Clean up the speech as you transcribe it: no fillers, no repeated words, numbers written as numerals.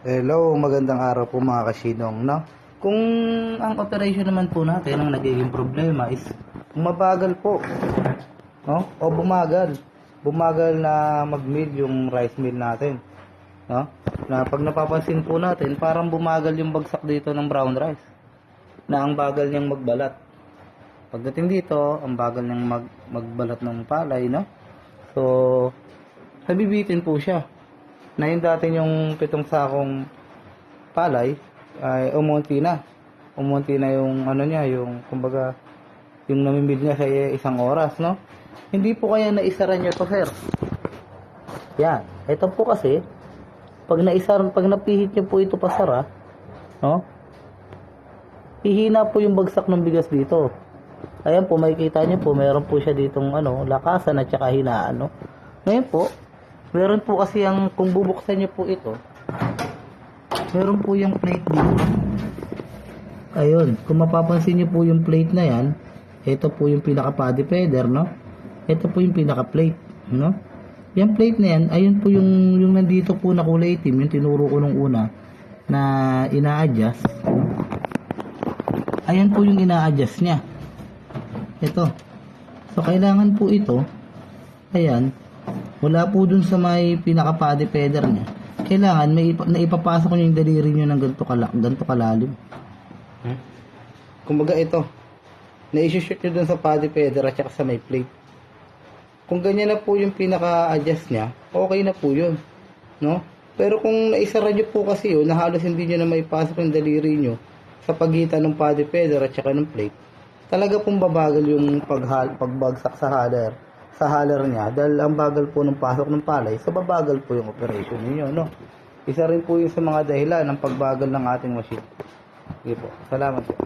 Hello, magandang araw po mga kasinong, no? Kung ang operation naman po natin ang nagiging problema is mabagal po, no? O bumagal. Bumagal na mag-mill yung rice mill natin, no? Na pag napapansin po natin, parang bumagal yung bagsak dito ng brown rice. Na ang bagal niyang magbalat. Pagdating dito, ang bagal niyang magbalat ng palay, no? So, nabibitin po siya. Na yung dati yung 7 sakong palay ay umunti na. Umunti na yung ano niya, yung kumbaga yung namimil niya sa isang oras, no? Hindi po kaya naisara niyo to, sir. Yan. Ito po kasi pag napihit niyo po ito pasara, no? Hihina po yung bagsak ng bigas dito. Ayan po, makikita niyo po, meron po siya ditong lakasan at saka hinaan, no? Ngayon po, meron po kasi kung bubuksan niyo po ito, meron po yung plate dito. Ayun, kung mapapansin niyo po yung plate na yan, ito po yung pinaka paddy feeder, no? Ito po yung pinaka plate, no? Yung plate na yan, ayun po yung nandito po na kulay itim, yung tinuro ko nung una na ina-adjust. Ayan po yung ina-adjust niya. Ito. So, kailangan po ito, ayan, wala po dun sa may pinaka paddy feeder niya. Kailangan naipapasok nyo yung daliri nyo ng ganito kalalim. Kumbaga ito, na-shoot nyo dun sa paddy feeder at saka sa may plate. Kung ganyan na po yung pinaka-adjust niya, okay na po yun. No? Pero kung naisara nyo po kasi yun, na halos hindi nyo na maipasok yung daliri nyo sa pagitan ng paddy feeder at saka ng plate, talaga pong babagal yung pagbagsak sa haler niya dahil ang bagal po ng pasok ng palay, so babagal po yung operation niyo, no? Isa rin po yung sa mga dahilan ng pagbagal ng ating machine. Sige po. Salamat po.